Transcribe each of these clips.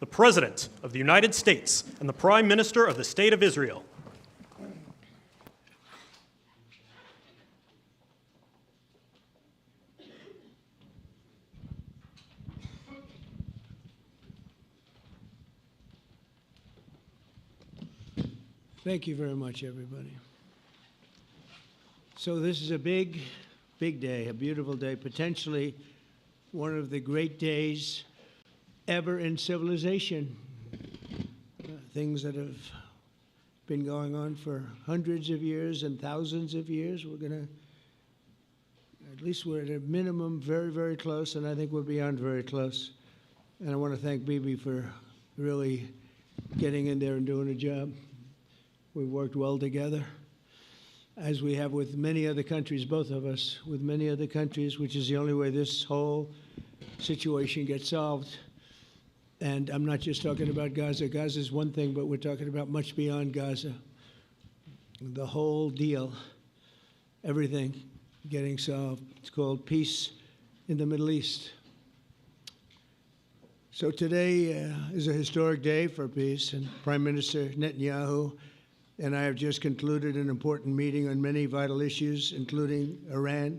the President of the United States and the Prime Minister of the State of Israel. Thank you very much, everybody. So this is a big, big day, a beautiful day, potentially one of the great days ever in civilization. Things that have been going on for hundreds of years and thousands of years. We're going to, at least we're at a minimum very, very close, and I think we're beyond very close. And I want to thank Bibi for really getting in there and doing a job. We've worked well together, as we have with many other countries, both of us, with many other countries, which is the only way this whole situation gets solved. And I'm not just talking about Gaza. Gaza is one thing, but we're talking about much beyond Gaza. The whole deal, everything getting solved. It's called peace in the Middle East. So today is a historic day for peace, and Prime Minister Netanyahu and I have just concluded an important meeting on many vital issues, including Iran,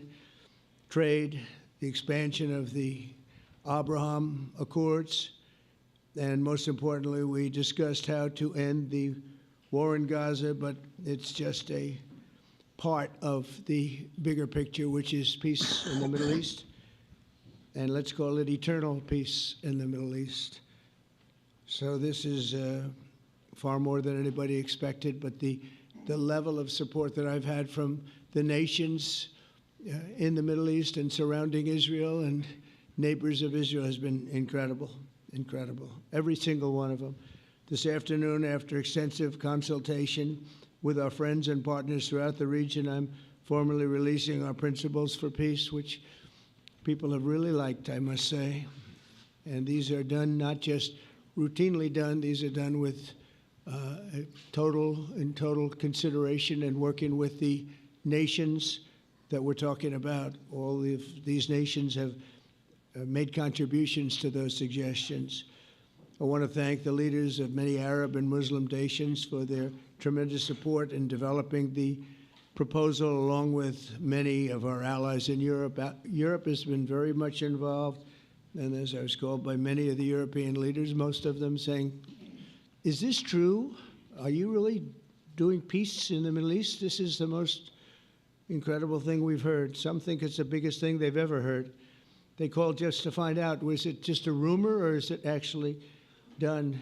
trade, the expansion of the Abraham Accords, and most importantly, we discussed how to end the war in Gaza, but it's just a part of the bigger picture, which is peace in the Middle East, and let's call it eternal peace in the Middle East. So this is far more than anybody expected, but the level of support that I've had from the nations in the Middle East and surrounding Israel and neighbors of Israel has been incredible, incredible. Every single one of them. This afternoon, after extensive consultation with our friends and partners throughout the region, I'm formally releasing our principles for peace, which people have really liked, I must say. And these are done, not just routinely done, these are done with total consideration and working with the nations that we're talking about. All of these nations have made contributions to those suggestions. I want to thank the leaders of many Arab and Muslim nations for their tremendous support in developing the proposal, along with many of our allies in Europe. Europe has been very much involved, and as I was called by many of the European leaders, most of them saying, is this true? Are you really doing peace in the Middle East? This is the most incredible thing we've heard. Some think it's the biggest thing they've ever heard. They called just to find out, was it just a rumor or is it actually done?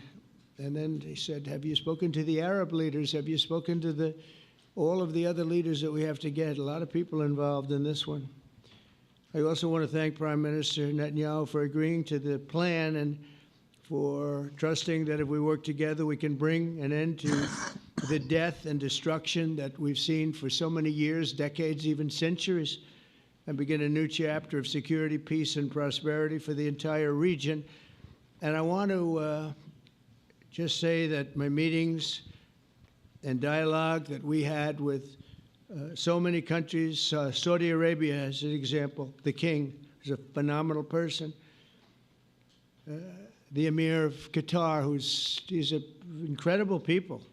And then they said, have you spoken to the Arab leaders? Have you spoken to all of the other leaders that we have to get? A lot of people involved in this one. I also want to thank Prime Minister Netanyahu for agreeing to the plan and for trusting that if we work together, we can bring an end to the death and destruction that we've seen for so many years, decades, even centuries, and begin a new chapter of security, peace, and prosperity for the entire region. And I want to just say that my meetings and dialogue that we had with so many countries, Saudi Arabia as an example, the king is a phenomenal person. The Emir of Qatar, he's an incredible people.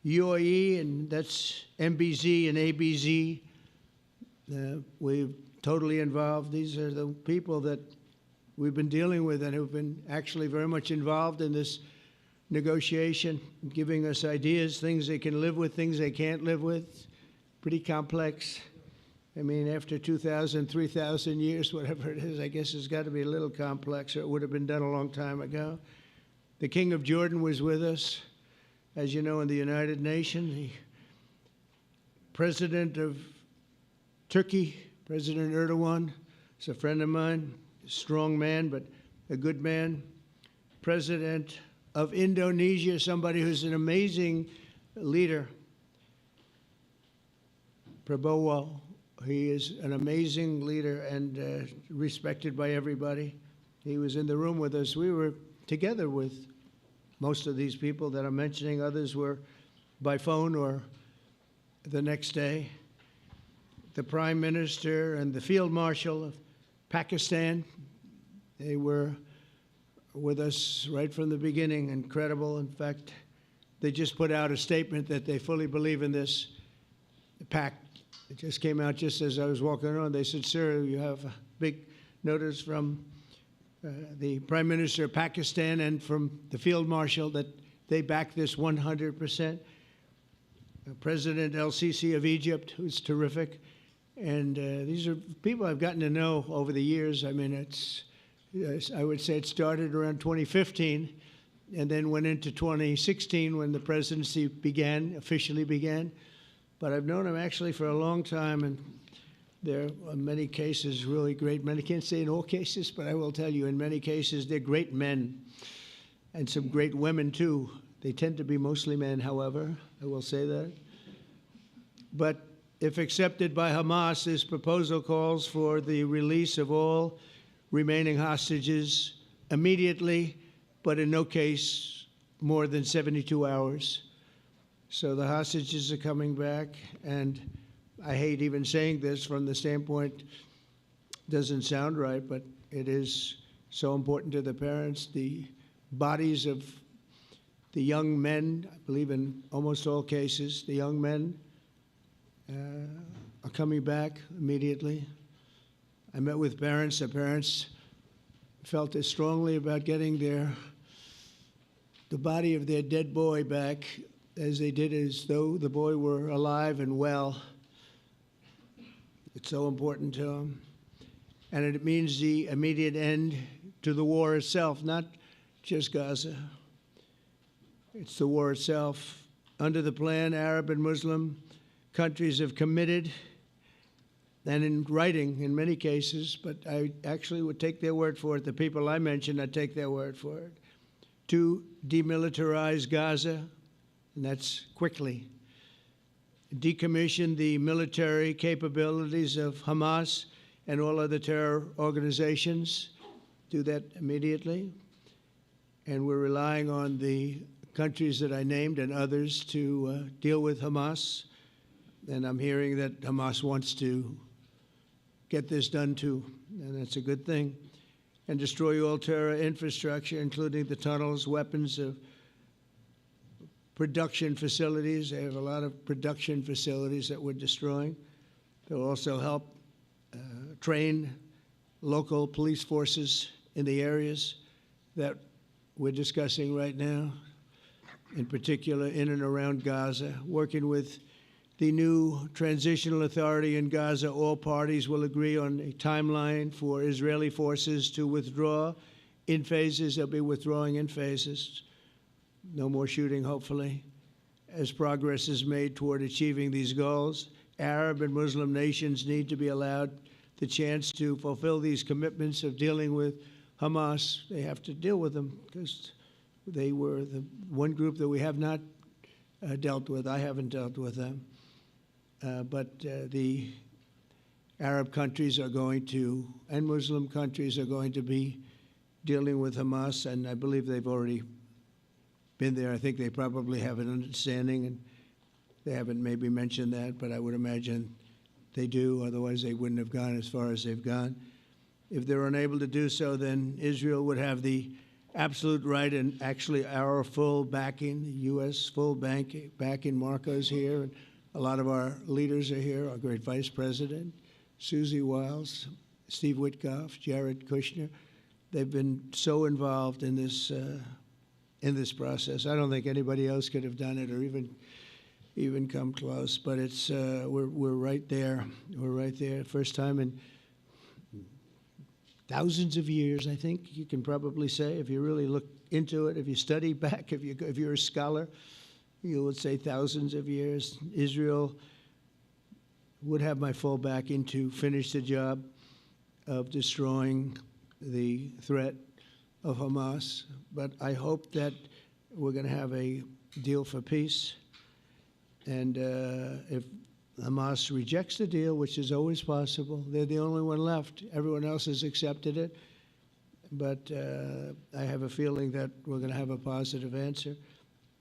UAE, and that's MBZ and ABZ. We're totally involved. These are the people that we've been dealing with and who've been actually very much involved in this negotiation, giving us ideas, things they can live with, things they can't live with. Pretty complex. I mean, after 2,000, 3,000 years, whatever it is, I guess it's got to be a little complex, or it would have been done a long time ago. The King of Jordan was with us, as you know, in the United Nations. The President of Turkey, President Erdogan, is a friend of mine, a strong man, but a good man. President of Indonesia, somebody who's an amazing leader, Prabowo. He is an amazing leader and respected by everybody. He was in the room with us. We were together with most of these people that I'm mentioning. Others were by phone or the next day. The Prime Minister and the Field Marshal of Pakistan, they were with us right from the beginning. Incredible. In fact, they just put out a statement that they fully believe in this pact. It just came out just as I was walking around. They said, sir, you have a big notice from the Prime Minister of Pakistan and from the Field Marshal that they back this 100%. President El-Sisi of Egypt, who's terrific. And these are people I've gotten to know over the years. I mean, I would say it started around 2015 and then went into 2016 when the presidency officially began. But I've known them actually for a long time, and they're in many cases really great men. I can't say in all cases, but I will tell you in many cases they're great men and some great women too. They tend to be mostly men, however, I will say that. But if accepted by Hamas, this proposal calls for the release of all remaining hostages immediately, but in no case more than 72 hours. So the hostages are coming back, and I hate even saying this from the standpoint, doesn't sound right, but it is so important to the parents. The bodies of the young men, I believe in almost all cases, the young men are coming back immediately. I met with parents. The parents felt as strongly about getting the body of their dead boy back as they did as though the boy were alive and well. It's so important to them. And it means the immediate end to the war itself, not just Gaza. It's the war itself. Under the plan, Arab and Muslim countries have committed, and in writing in many cases, but I actually would take their word for it. The people I mentioned, I'd take their word for it, to demilitarize Gaza, and that's quickly. Decommission the military capabilities of Hamas and all other terror organizations. Do that immediately. And we're relying on the countries that I named and others to deal with Hamas. And I'm hearing that Hamas wants to get this done too, and that's a good thing. And destroy all terror infrastructure, including the tunnels, weapons, production facilities. They have a lot of production facilities that we're destroying. They'll also help train local police forces in the areas that we're discussing right now, in particular in and around Gaza, working with the new transitional authority in Gaza. All parties will agree on a timeline for Israeli forces to withdraw in phases. They'll be withdrawing in phases. No more shooting, hopefully, as progress is made toward achieving these goals. Arab and Muslim nations need to be allowed the chance to fulfill these commitments of dealing with Hamas. They have to deal with them because they were the one group that we have not dealt with. I haven't dealt with them. But the Arab countries are going to, and Muslim countries are going to be dealing with Hamas, and I believe they've already been there. I think they probably have an understanding, and they haven't maybe mentioned that, but I would imagine they do, otherwise they wouldn't have gone as far as they've gone. If they're unable to do so, then Israel would have the absolute right and actually our full backing, the U.S. full backing. Marco's here, and a lot of our leaders are here, our great Vice President, Susie Wiles, Steve Witkoff, Jared Kushner. They've been so involved in this process. I don't think anybody else could have done it or even come close. But it's we're right there. We're right there. First time in thousands of years, I think you can probably say, if you really look into it, if you study back, if you're a scholar, you would say thousands of years. Israel would have my full backing to finish the job of destroying the threat of Hamas. But I hope that we're going to have a deal for peace. And if Hamas rejects the deal, which is always possible, they're the only one left. Everyone else has accepted it. But I have a feeling that we're going to have a positive answer.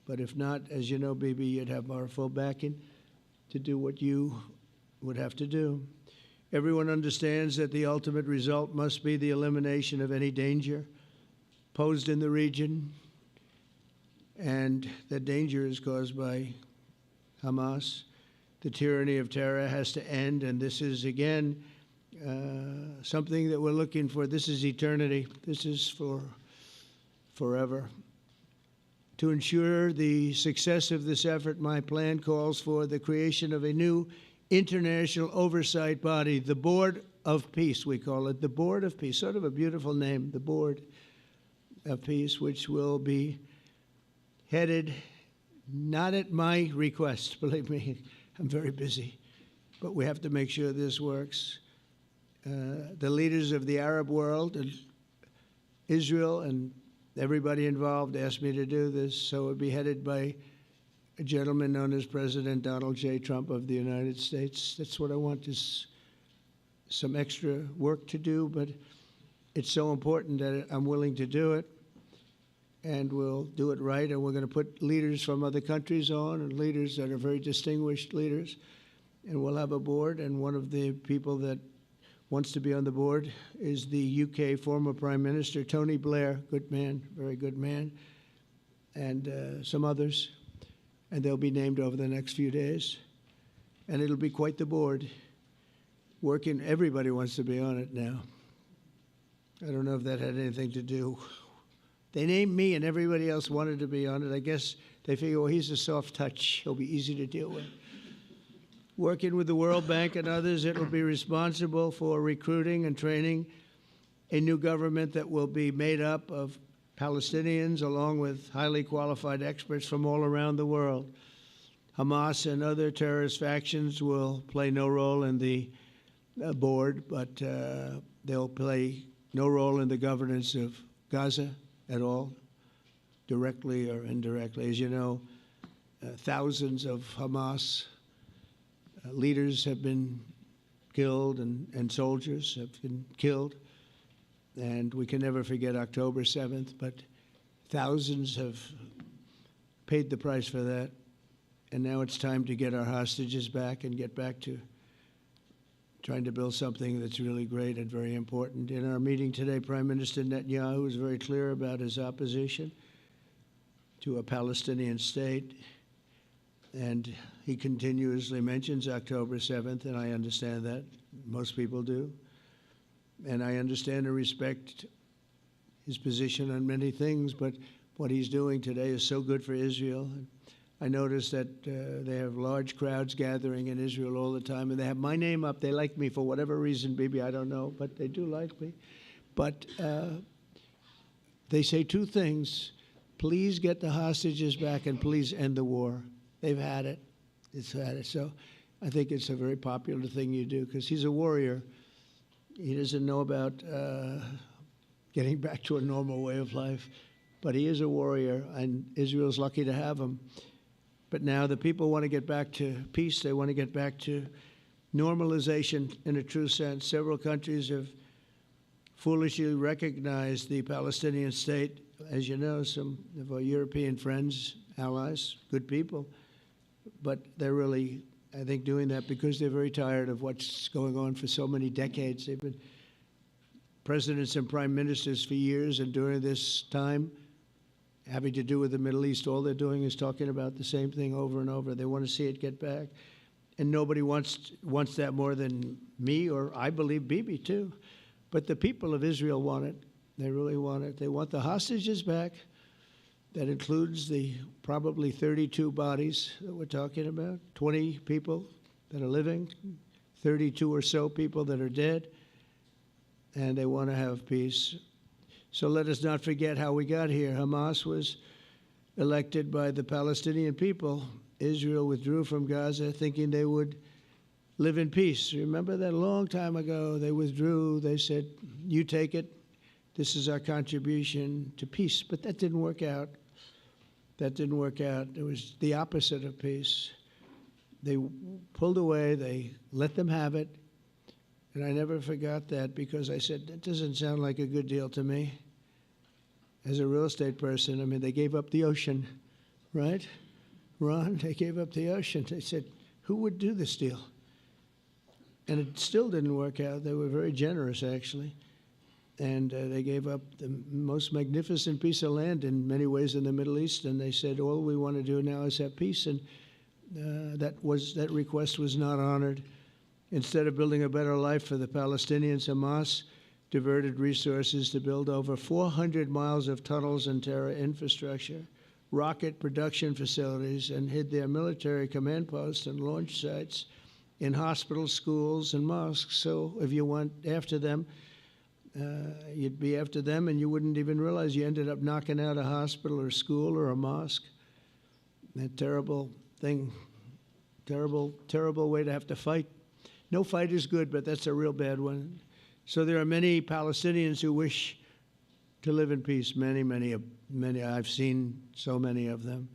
But if not, as you know, Bibi, you'd have our full backing to do what you would have to do. Everyone understands that the ultimate result must be the elimination of any danger posed in the region, and the danger is caused by Hamas. The tyranny of terror has to end, and this is, again, something that we're looking for. This is eternity. This is for forever. To ensure the success of this effort, my plan calls for the creation of a new international oversight body, the Board of Peace, we call it, the Board of Peace, sort of a beautiful name, the Board of Peace, which will be headed, not at my request, believe me, I'm very busy, but we have to make sure this works. The leaders of the Arab world and Israel and everybody involved asked me to do this, so it would be headed by a gentleman known as President Donald J. Trump of the United States. That's what I want, is some extra work to do, but it's so important that I'm willing to do it, and we'll do it right, and we're going to put leaders from other countries on, and leaders that are very distinguished leaders, and we'll have a board, and one of the people that wants to be on the board is the UK former Prime Minister, Tony Blair, good man, very good man, and some others, and they'll be named over the next few days, and it'll be quite the board. Working, everybody wants to be on it now. I don't know if that had anything to do. They named me and everybody else wanted to be on it. I guess they figure, well, he's a soft touch. He'll be easy to deal with. Working with the World Bank and others, it will be responsible for recruiting and training a new government that will be made up of Palestinians along with highly qualified experts from all around the world. Hamas and other terrorist factions will play no role in the board, but they'll play no role in the governance of Gaza at all, directly or indirectly. As you know, thousands of Hamas leaders have been killed and soldiers have been killed. And we can never forget October 7th, but thousands have paid the price for that. And now it's time to get our hostages back and get back to trying to build something that's really great and very important. In our meeting today, Prime Minister Netanyahu was very clear about his opposition to a Palestinian state. And he continuously mentions October 7th, and I understand that. Most people do. And I understand and respect his position on many things, but what he's doing today is so good for Israel. I notice that they have large crowds gathering in Israel all the time, and they have my name up. They like me for whatever reason, maybe, I don't know, but they do like me. But they say two things: please get the hostages back and please end the war. They've had it. It's had it. So I think it's a very popular thing you do, because he's a warrior. He doesn't know about getting back to a normal way of life, but he is a warrior, and Israel's lucky to have him. But now the people want to get back to peace. They want to get back to normalization in a true sense. Several countries have foolishly recognized the Palestinian state. As you know, some of our European friends, allies, good people, but they're really, I think, doing that because they're very tired of what's going on for so many decades. They've been presidents and prime ministers for years, and during this time, having to do with the Middle East, all they're doing is talking about the same thing over and over. They want to see it get back. And nobody wants that more than me, or I believe Bibi too. But the people of Israel want it. They really want it. They want the hostages back. That includes the probably 32 bodies that we're talking about, 20 people that are living, 32 or so people that are dead, and they want to have peace. So let us not forget how we got here. Hamas was elected by the Palestinian people. Israel withdrew from Gaza thinking they would live in peace. Remember that a long time ago? They withdrew. They said, you take it. This is our contribution to peace. But that didn't work out. That didn't work out. It was the opposite of peace. They pulled away. They let them have it. And I never forgot that, because I said, that doesn't sound like a good deal to me. As a real estate person, I mean, they gave up the ocean, right? Ron, they gave up the ocean. They said, who would do this deal? And it still didn't work out. They were very generous, actually. And they gave up the most magnificent piece of land in many ways in the Middle East, and they said, all we want to do now is have peace. And that request was not honored. Instead of building a better life for the Palestinians, Hamas diverted resources to build over 400 miles of tunnels and terror infrastructure, rocket production facilities, and hid their military command posts and launch sites in hospitals, schools, and mosques. So if you went after them, you'd be after them, and you wouldn't even realize you ended up knocking out a hospital or school or a mosque. A terrible thing, terrible, terrible way to have to fight. No fight is good, but that's a real bad one. So there are many Palestinians who wish to live in peace. Many, many, many. I've seen so many of them,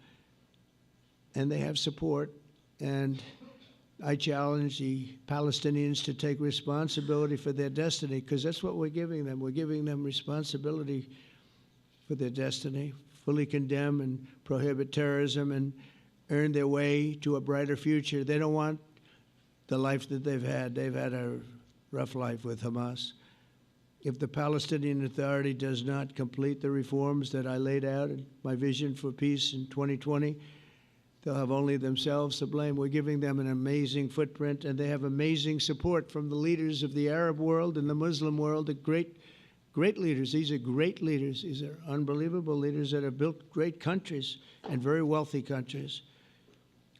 and they have support. And I challenge the Palestinians to take responsibility for their destiny, because that's what we're giving them. We're giving them responsibility for their destiny, fully condemn and prohibit terrorism and earn their way to a brighter future. They don't want the life that they've had. They've had a rough life with Hamas. If the Palestinian Authority does not complete the reforms that I laid out in my vision for peace in 2020, they'll have only themselves to blame. We're giving them an amazing footprint, and they have amazing support from the leaders of the Arab world and the Muslim world, the great leaders. These are great leaders. These are unbelievable leaders that have built great countries and very wealthy countries.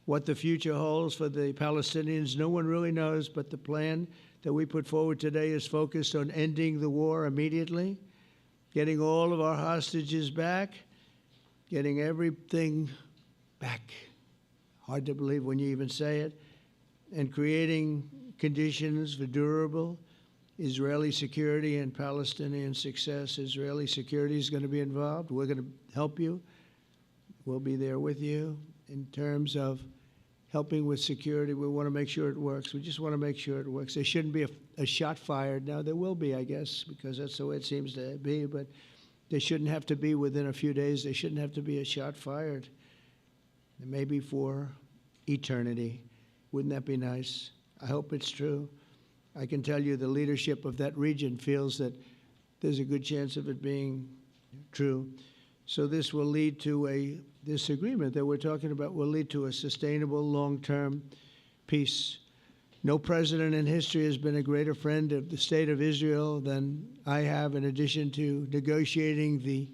What the future holds for the Palestinians, no one really knows, but the plan that we put forward today is focused on ending the war immediately, getting all of our hostages back, getting everything back. Hard to believe when you even say it, and creating conditions for durable Israeli security and Palestinian success. Israeli security is going to be involved. We're going to help you. We'll be there with you in terms of helping with security. We want to make sure it works. We just want to make sure it works. There shouldn't be a shot fired. Now, there will be, I guess, because that's the way it seems to be, but there shouldn't have to be within a few days. There shouldn't have to be a shot fired. Maybe for eternity. Wouldn't that be nice? I hope it's true. I can tell you the leadership of that region feels that there's a good chance of it being true. So this will lead to this agreement that we're talking about will lead to a sustainable, long-term peace. No president in history has been a greater friend of the state of Israel than I have, in addition to negotiating the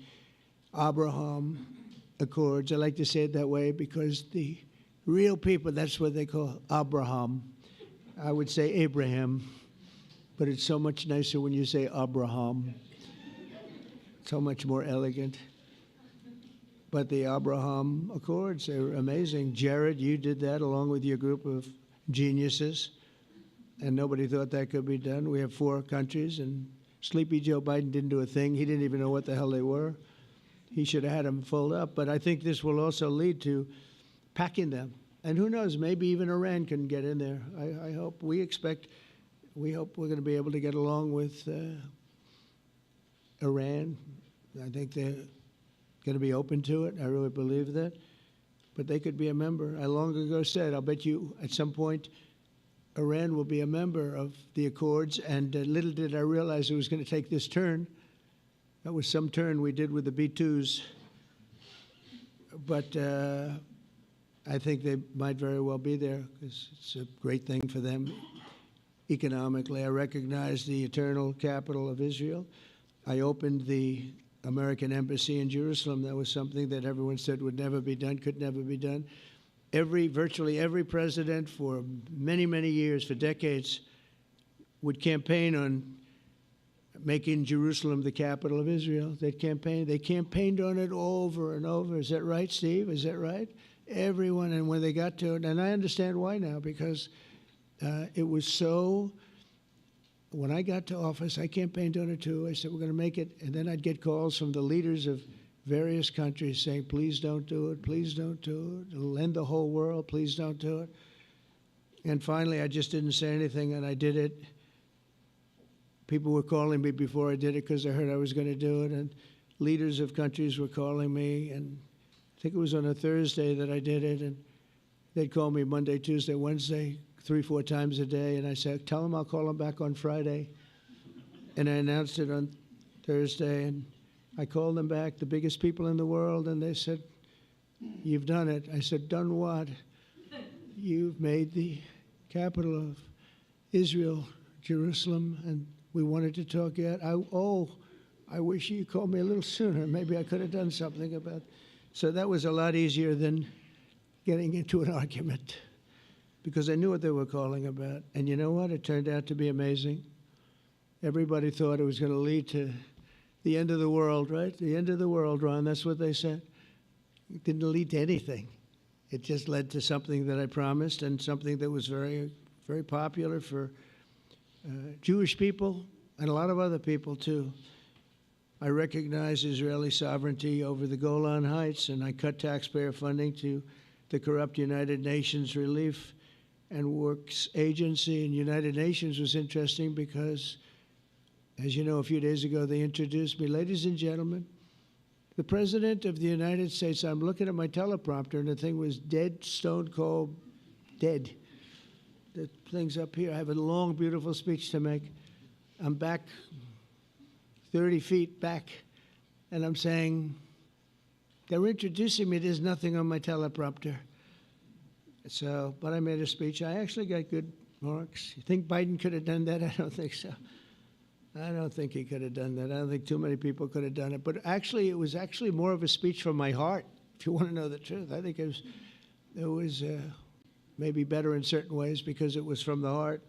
Abraham Accords. I like to say it that way because the real people, that's what they call Abraham. I would say Abraham, but it's so much nicer when you say Abraham. So much more elegant. But the Abraham Accords, they're amazing. Jared, you did that along with your group of geniuses, and nobody thought that could be done. We have 4 countries, and Sleepy Joe Biden didn't do a thing. He didn't even know what the hell they were. He should have had them fold up. But I think this will also lead to packing them. And who knows, maybe even Iran can get in there. I hope, we hope we're going to be able to get along with Iran. I think they're going to be open to it. I really believe that. But they could be a member. I long ago said, I'll bet you at some point Iran will be a member of the Accords. And little did I realize it was going to take this turn. That was some turn we did with the B-2s. But I think they might very well be there because it's a great thing for them economically. I recognize the eternal capital of Israel. I opened the American embassy in Jerusalem. That was something that everyone said would never be done, could never be done. Virtually every president for many, many years, for decades, would campaign on making Jerusalem the capital of Israel. They campaigned on it over and over. Is that right, Steve? Is that right? Everyone, and when they got to it, and I understand why now, because it was so, when I got to office, I campaigned on it too. I said, we're going to make it, and then I'd get calls from the leaders of various countries saying, please don't do it, please don't do it. It'll end the whole world, please don't do it. And finally, I just didn't say anything, and I did it. People were calling me before I did it because I heard I was going to do it, and leaders of countries were calling me, and I think it was on a Thursday that I did it, and they'd call me Monday, Tuesday, Wednesday, 3-4 times a day, and I said, tell them I'll call them back on Friday. And I announced it on Thursday, and I called them back, the biggest people in the world, and they said, "You've done it." I said, "Done what?" "You've made the capital of Israel, Jerusalem, and we wanted to talk yet." I wish you called me a little sooner. Maybe I could have done something about it. So that was a lot easier than getting into an argument, because I knew what they were calling about. And you know what? It turned out to be amazing. Everybody thought it was going to lead to the end of the world, right? The end of the world, Ron, that's what they said. It didn't lead to anything. It just led to something that I promised, and something that was very, very popular for Jewish people and a lot of other people, too. I recognize Israeli sovereignty over the Golan Heights, and I cut taxpayer funding to the corrupt United Nations Relief and Works Agency. And United Nations was interesting because, as you know, a few days ago they introduced me. Ladies and gentlemen, the President of the United States. I'm looking at my teleprompter, and the thing was dead, stone cold, dead. The thing's up here. I have a long, beautiful speech to make. I'm back 30 feet back, and I'm saying, they're introducing me. There's nothing on my teleprompter. So, but I made a speech. I actually got good marks. You think Biden could have done that? I don't think so. I don't think he could have done that. I don't think too many people could have done it. But actually, it was actually more of a speech from my heart, if you want to know the truth. I think it was maybe better in certain ways because it was from the heart.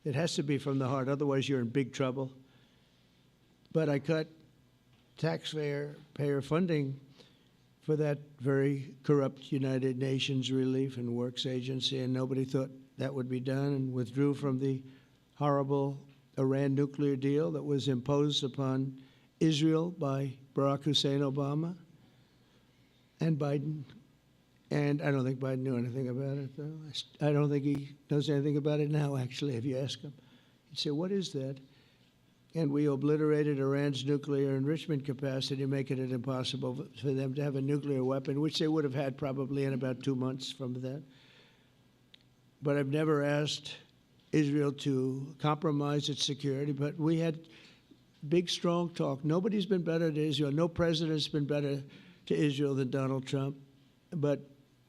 It has to be from the heart, otherwise you're in big trouble. But I cut taxpayer funding for that very corrupt United Nations Relief and Works Agency, and nobody thought that would be done, and withdrew from the horrible Iran nuclear deal that was imposed upon Israel by Barack Hussein Obama and Biden. And I don't think Biden knew anything about it, though. I don't think he knows anything about it now, actually, if you ask him. He'd say, "What is that?" And we obliterated Iran's nuclear enrichment capacity, making it impossible for them to have a nuclear weapon, which they would have had probably in about 2 months from that. But I've never asked Israel to compromise its security, but we had big, strong talk. Nobody's been better to Israel. No president's been better to Israel than Donald Trump. But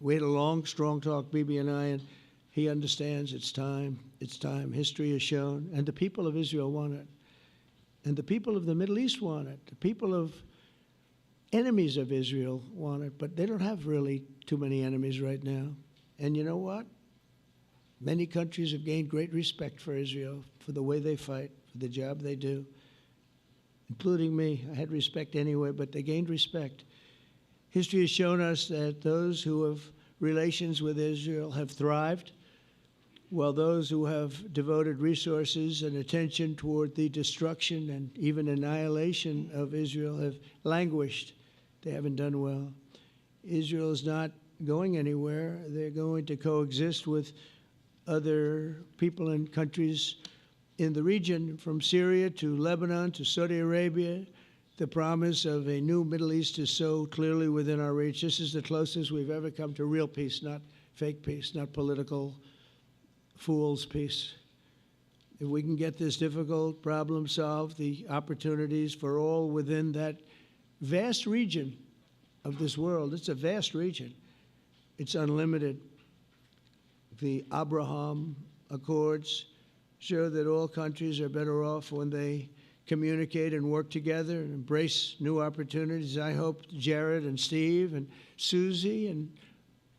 we had a long, strong talk, Bibi and I, and he understands it's time. It's time. History has shown. And the people of Israel want it. And the people of the Middle East want it. The people of enemies of Israel want it. But they don't have really too many enemies right now. And you know what? Many countries have gained great respect for Israel, for the way they fight, for the job they do, including me. I had respect anyway, but they gained respect. History has shown us that those who have relations with Israel have thrived, while those who have devoted resources and attention toward the destruction and even annihilation of Israel have languished. They haven't done well. Israel is not going anywhere. They're going to coexist with other people and countries in the region, from Syria to Lebanon to Saudi Arabia. The promise of a new Middle East is so clearly within our reach. This is the closest we've ever come to real peace, not fake peace, not political fool's peace. If we can get this difficult problem solved, the opportunities for all within that vast region of this world, it's a vast region, it's unlimited. The Abraham Accords show that all countries are better off when they communicate and work together and embrace new opportunities. I hope Jared and Steve and Susie and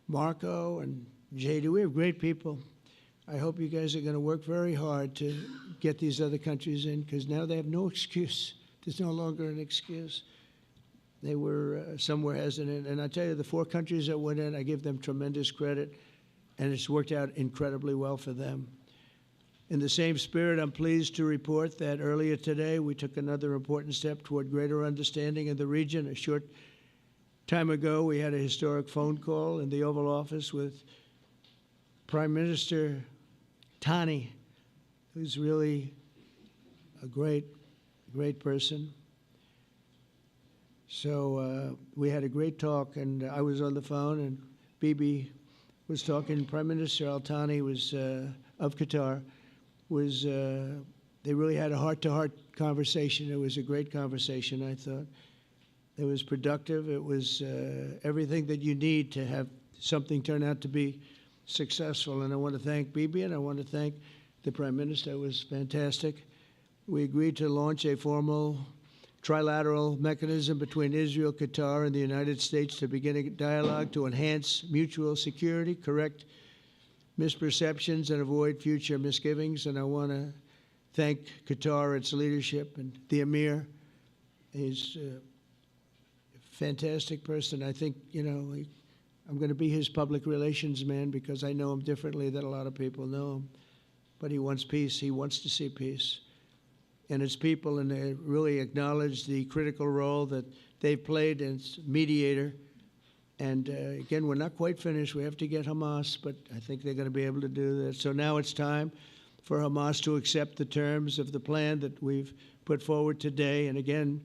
Marco and JD, we have great people. I hope you guys are going to work very hard to get these other countries in, because now they have no excuse. There's no longer an excuse. They were somewhere hesitant. And I tell you, the 4 countries that went in, I give them tremendous credit, and it's worked out incredibly well for them. In the same spirit, I'm pleased to report that earlier today we took another important step toward greater understanding in the region. A short time ago, we had a historic phone call in the Oval Office with Prime Minister Tani, who's really a great person. So we had a great talk, and I was on the phone, and Bibi was talking. Prime Minister Al Thani was of Qatar, was They really had a heart-to-heart conversation. It was a great conversation, I thought. It was productive. It was everything that you need to have something turn out to be successful. And I want to thank Bibi, and I want to thank the Prime Minister. It was fantastic. We agreed to launch a formal trilateral mechanism between Israel, Qatar, and the United States to begin a dialogue to enhance mutual security, correct misperceptions, and avoid future misgivings. And I want to thank Qatar, its leadership, and the Emir. He's a fantastic person. I think, you know, I'm going to be his public relations man because I know him differently than a lot of people know him. But he wants peace. He wants to see peace. And its people, and they really acknowledge the critical role that they've played as mediator. And again, we're not quite finished. We have to get Hamas, but I think they're going to be able to do that. So now it's time for Hamas to accept the terms of the plan that we've put forward today. And again,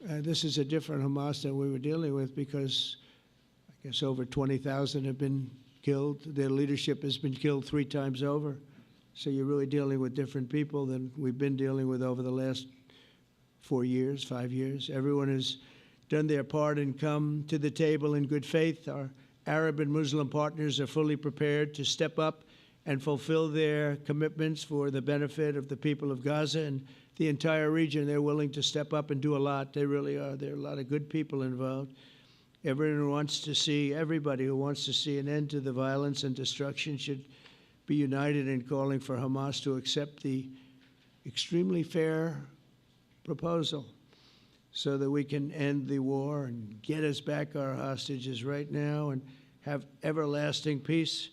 this is a different Hamas than we were dealing with because I guess over 20,000 have been killed. Their leadership has been killed 3 times over. So you're really dealing with different people than we've been dealing with over the last 4 years, 5 years. Everyone has done their part and come to the table in good faith. Our Arab and Muslim partners are fully prepared to step up and fulfill their commitments for the benefit of the people of Gaza and the entire region. They're willing to step up and do a lot. They really are. There are a lot of good people involved. Everyone who wants to see, everybody who wants to see an end to the violence and destruction should be united in calling for Hamas to accept the extremely fair proposal so that we can end the war and get us back our hostages right now and have everlasting peace.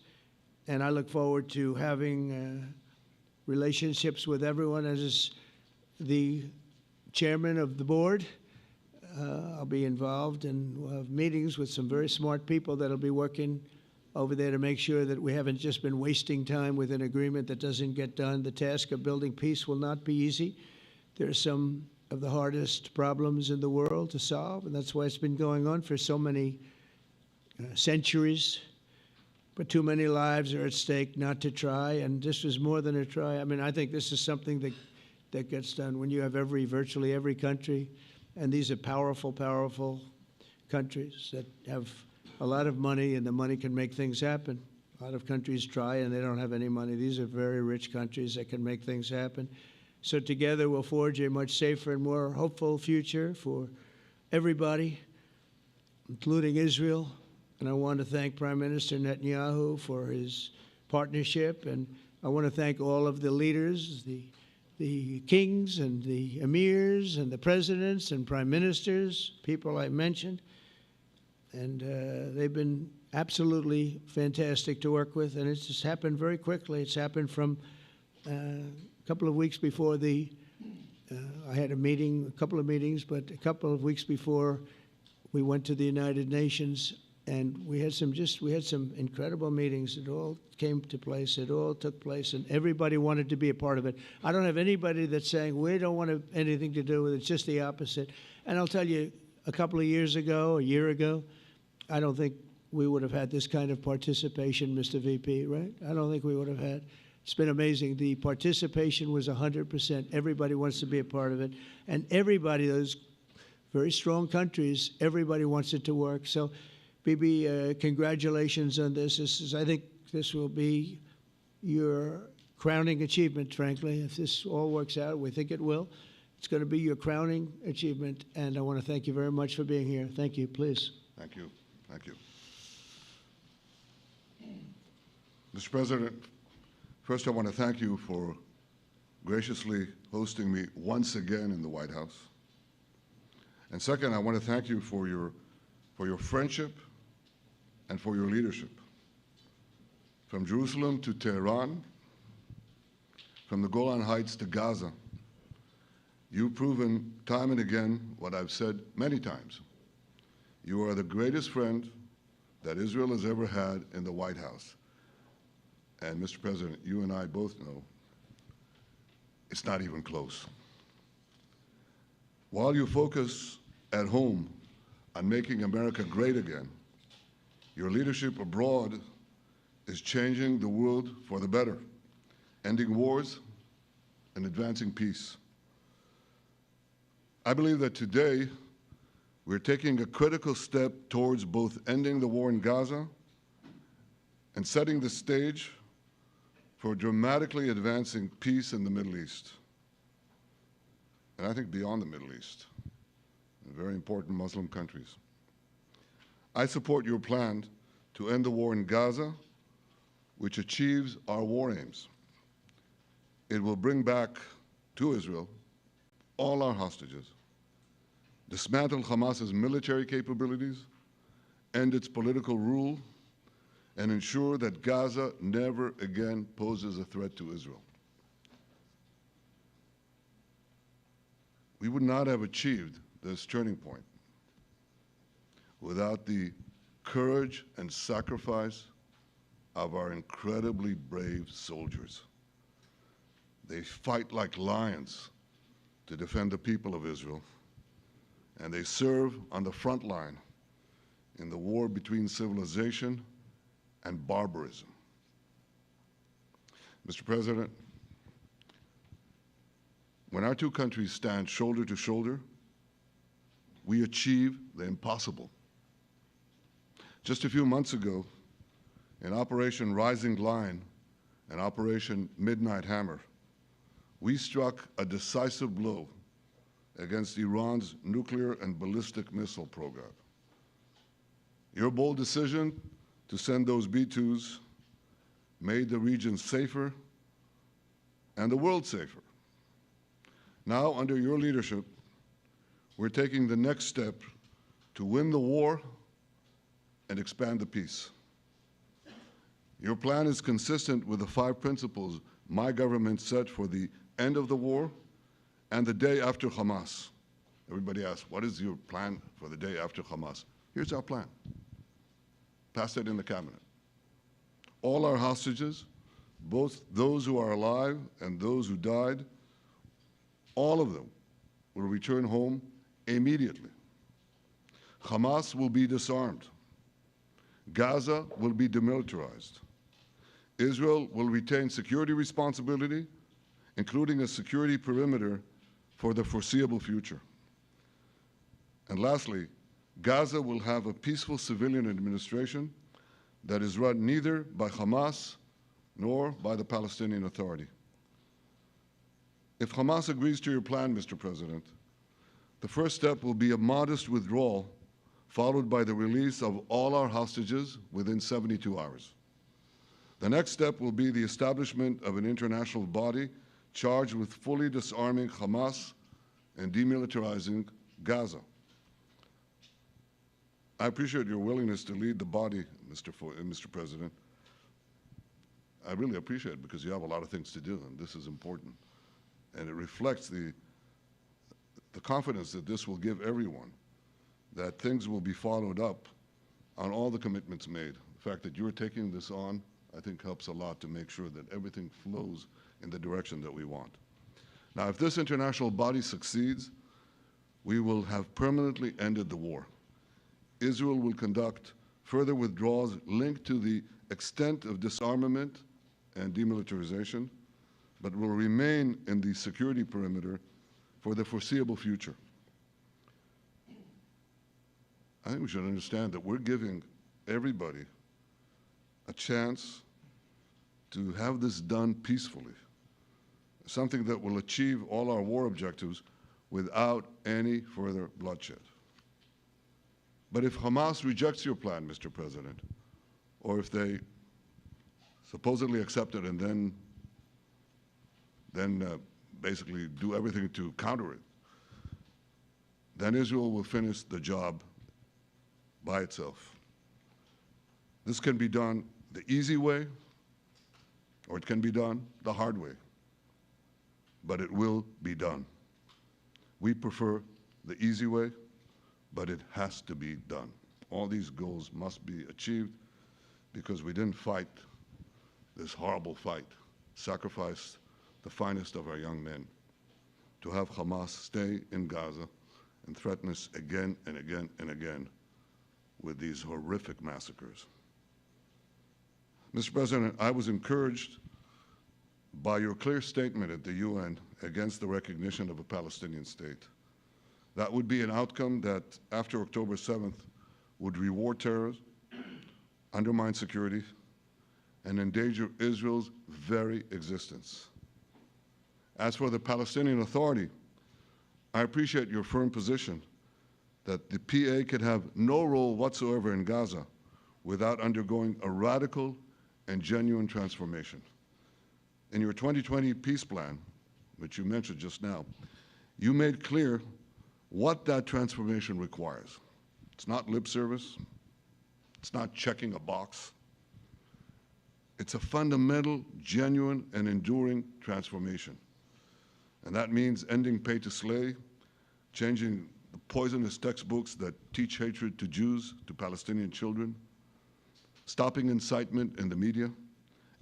And I look forward to having relationships with everyone. As the chairman of the board, I'll be involved, and we'll have meetings with some very smart people that'll be working over there to make sure that we haven't just been wasting time with an agreement that doesn't get done. The task of building peace will not be easy. There are some of the hardest problems in the world to solve, and that's why it's been going on for so many centuries. But too many lives are at stake not to try, and this was more than a try. I mean, I think this is something that gets done when you have virtually every country, and these are powerful, powerful countries that have a lot of money, and the money can make things happen. A lot of countries try, and they don't have any money. These are very rich countries that can make things happen. So together we'll forge a much safer and more hopeful future for everybody, including Israel. And I want to thank Prime Minister Netanyahu for his partnership. And I want to thank all of the leaders, the kings and the emirs and the presidents and prime ministers, people I mentioned. And they've been absolutely fantastic to work with. And it's just happened very quickly. It's happened from a couple of weeks before I had a couple of meetings, but a couple of weeks before we went to the United Nations, and we had some incredible meetings. It all came to place. It all took place, and everybody wanted to be a part of it. I don't have anybody that's saying we don't want anything to do with it. It's just the opposite. And I'll tell you, a couple of years ago, a year ago, I don't think we would have had this kind of participation, Mr. VP, right? I don't think we would have had. It's been amazing. The participation was 100%. Everybody wants to be a part of it. And everybody, those very strong countries, everybody wants it to work. So, Bibi, congratulations on this. I think this will be your crowning achievement, frankly. If this all works out, we think it will. It's going to be your crowning achievement. And I want to thank you very much for being here. Thank you. Please. Thank you. Thank you. Mr. President, first I want to thank you for graciously hosting me once again in the White House. And second, I want to thank you for your friendship and for your leadership. From Jerusalem to Tehran, from the Golan Heights to Gaza, you've proven time and again what I've said many times. You are the greatest friend that Israel has ever had in the White House. And Mr. President, you and I both know it's not even close. While you focus at home on making America great again, your leadership abroad is changing the world for the better, ending wars, and advancing peace. I believe that today we're taking a critical step towards both ending the war in Gaza and setting the stage for dramatically advancing peace in the Middle East, and I think beyond the Middle East, in very important Muslim countries. I support your plan to end the war in Gaza, which achieves our war aims. It will bring back to Israel all our hostages, dismantle Hamas's military capabilities, end its political rule, and ensure that Gaza never again poses a threat to Israel. We would not have achieved this turning point without the courage and sacrifice of our incredibly brave soldiers. They fight like lions to defend the people of Israel, and they serve on the front line in the war between civilization and barbarism. Mr. President, when our two countries stand shoulder to shoulder, we achieve the impossible. Just a few months ago, in Operation Rising Lion and Operation Midnight Hammer, we struck a decisive blow against Iran's nuclear and ballistic missile program. Your bold decision to send those B-2s made the region safer and the world safer. Now, under your leadership, we're taking the next step to win the war and expand the peace. Your plan is consistent with the 5 principles my government set for the end of the war and the day after Hamas. Everybody asks, what is your plan for the day after Hamas? Here's our plan. Passed it in the cabinet. All our hostages, both those who are alive and those who died, all of them will return home immediately. Hamas will be disarmed. Gaza will be demilitarized. Israel will retain security responsibility, including a security perimeter for the foreseeable future. And lastly, Gaza will have a peaceful civilian administration that is run neither by Hamas nor by the Palestinian Authority. If Hamas agrees to your plan, Mr. President, the first step will be a modest withdrawal, followed by the release of all our hostages within 72 hours. The next step will be the establishment of an international body charged with fully disarming Hamas and demilitarizing Gaza. I appreciate your willingness to lead the body, Mr. President. I really appreciate it because you have a lot of things to do, and this is important. And it reflects the confidence that this will give everyone, that things will be followed up on all the commitments made. The fact that you're taking this on, I think, helps a lot to make sure that everything flows in the direction that we want. Now, if this international body succeeds, we will have permanently ended the war. Israel will conduct further withdrawals linked to the extent of disarmament and demilitarization, but will remain in the security perimeter for the foreseeable future. I think we should understand that we're giving everybody a chance to have this done peacefully, something that will achieve all our war objectives without any further bloodshed. But if Hamas rejects your plan, Mr. President, or if they supposedly accept it and then basically do everything to counter it, then Israel will finish the job by itself. This can be done the easy way, or it can be done the hard way, but it will be done. We prefer the easy way, but it has to be done. All these goals must be achieved because we didn't fight this horrible fight, sacrifice the finest of our young men to have Hamas stay in Gaza and threaten us again and again and again with these horrific massacres. Mr. President, I was encouraged by your clear statement at the UN against the recognition of a Palestinian state. That would be an outcome that, after October 7th, would reward terrorism, undermine security, and endanger Israel's very existence. As for the Palestinian Authority, I appreciate your firm position that the PA could have no role whatsoever in Gaza without undergoing a radical and genuine transformation. In your 2020 peace plan, which you mentioned just now, you made clear what that transformation requires. It's not lip service. It's not checking a box. It's a fundamental, genuine, and enduring transformation. And that means ending pay to slay, changing the poisonous textbooks that teach hatred to Jews, to Palestinian children, stopping incitement in the media,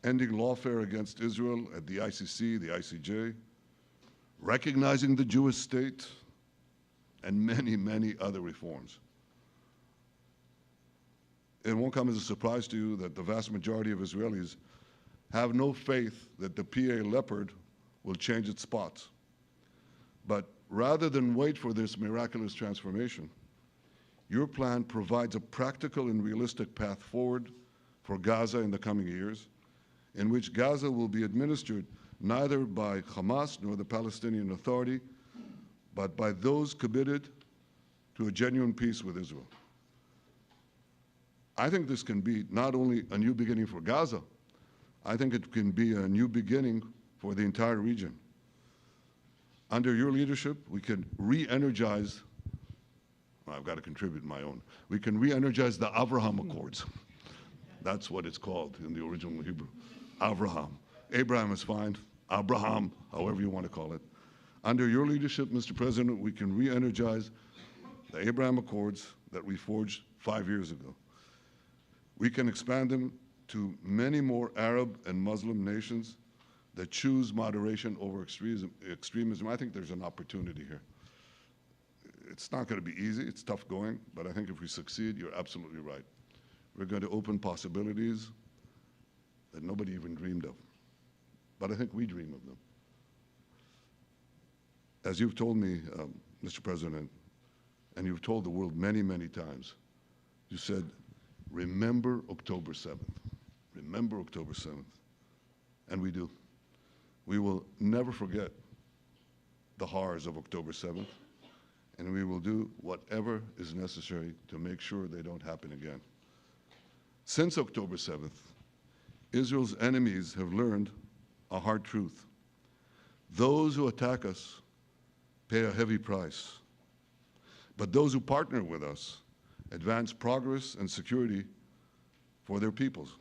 ending lawfare against Israel at the ICC, the ICJ, recognizing the Jewish state, and many, many other reforms. It won't come as a surprise to you that the vast majority of Israelis have no faith that the PA Leopard will change its spots. But rather than wait for this miraculous transformation, your plan provides a practical and realistic path forward for Gaza in the coming years, in which Gaza will be administered neither by Hamas nor the Palestinian Authority, but by those committed to a genuine peace with Israel. I think this can be not only a new beginning for Gaza, I think it can be a new beginning for the entire region. Under your leadership, we can re-energize, well, I've got to contribute my own, we can re-energize the Abraham Accords. That's what it's called in the original Hebrew, Abraham. Abraham is fine, Abraham, however you want to call it. Under your leadership, Mr. President, we can re-energize the Abraham Accords that we forged 5 years ago. We can expand them to many more Arab and Muslim nations that choose moderation over extremism. I think there's an opportunity here. It's not going to be easy, it's tough going, but I think if we succeed, you're absolutely right. We're going to open possibilities that nobody even dreamed of. But I think we dream of them. As you've told me, Mr. President, and you've told the world many, many times, you said, remember October 7th. Remember October 7th. And we do. We will never forget the horrors of October 7th, and we will do whatever is necessary to make sure they don't happen again. Since October 7th, Israel's enemies have learned a hard truth. Those who attack us pay a heavy price, but those who partner with us advance progress and security for their peoples.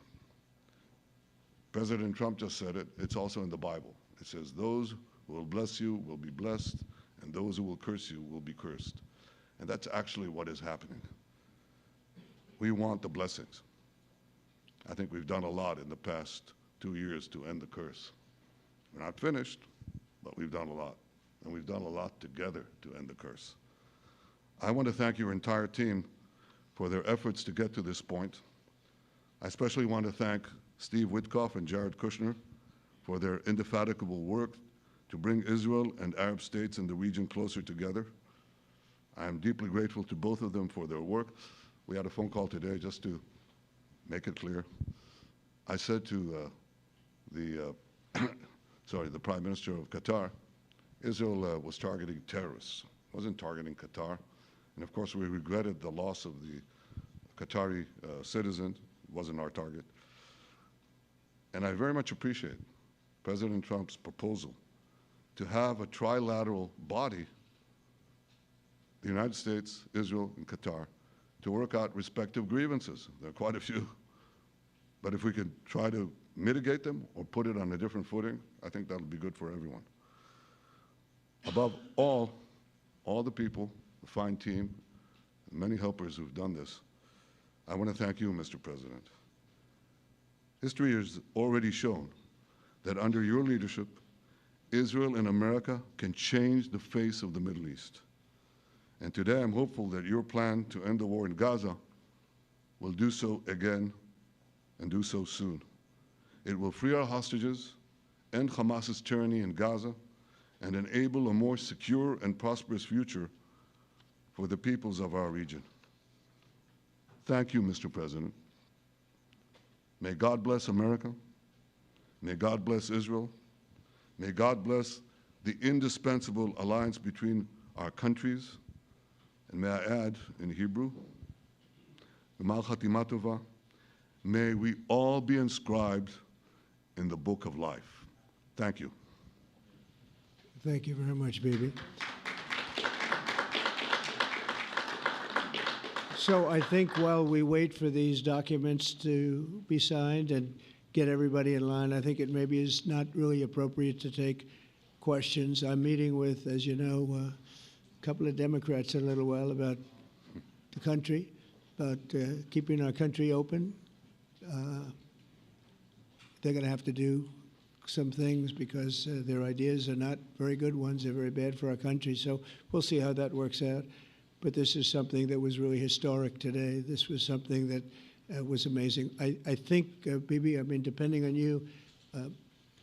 President Trump just said it. It's also in the Bible. It says, those who will bless you will be blessed, and those who will curse you will be cursed. And that's actually what is happening. We want the blessings. I think we've done a lot in the past 2 years to end the curse. We're not finished, but we've done a lot. And we've done a lot together to end the curse. I want to thank your entire team for their efforts to get to this point. I especially want to thank Steve Witkoff and Jared Kushner for their indefatigable work to bring Israel and Arab states in the region closer together. I am deeply grateful to both of them for their work. We had a phone call today just to make it clear. I said to the Prime Minister of Qatar, Israel was targeting terrorists, wasn't targeting Qatar. And of course, we regretted the loss of the Qatari citizen, wasn't our target. And I very much appreciate President Trump's proposal to have a trilateral body, the United States, Israel, and Qatar, to work out respective grievances. There are quite a few. But if we can try to mitigate them or put it on a different footing, I think that'll be good for everyone. Above all the people, the fine team, and many helpers who've done this, I want to thank you, Mr. President. History has already shown that under your leadership, Israel and America can change the face of the Middle East. And today I'm hopeful that your plan to end the war in Gaza will do so again and do so soon. It will free our hostages end Hamas's tyranny in Gaza, and enable a more secure and prosperous future for the peoples of our region. Thank you, Mr. President. May God bless America. May God bless Israel. May God bless the indispensable alliance between our countries. And may I add in Hebrew, G'mal Chatima Tova, may we all be inscribed in the book of life. Thank you. Thank you very much, Bibi. So I think while we wait for these documents to be signed and get everybody in line, I think it maybe is not really appropriate to take questions. I'm meeting with, as you know, a couple of Democrats in a little while about the country, about keeping our country open. They're going to have to do some things because their ideas are not very good ones. They're very bad for our country. So we'll see how that works out. But this is something that was really historic today. This was something that was amazing. I think, Bibi, I mean, depending on you,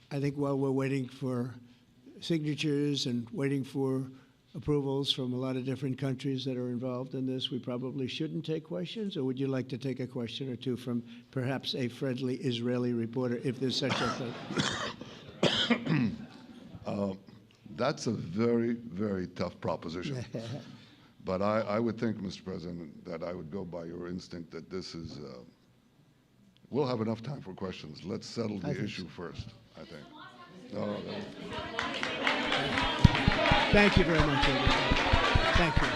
I think while we're waiting for signatures and waiting for approvals from a lot of different countries that are involved in this, we probably shouldn't take questions, or would you like to take a question or two from perhaps a friendly Israeli reporter, if there's such a thing? That's a very, very tough proposition. But I would think, Mr. President, that I would go by your instinct that this is, we'll have enough time for questions. Let's settle the issue first, I think. No. Thank you very much, everybody. Thank you.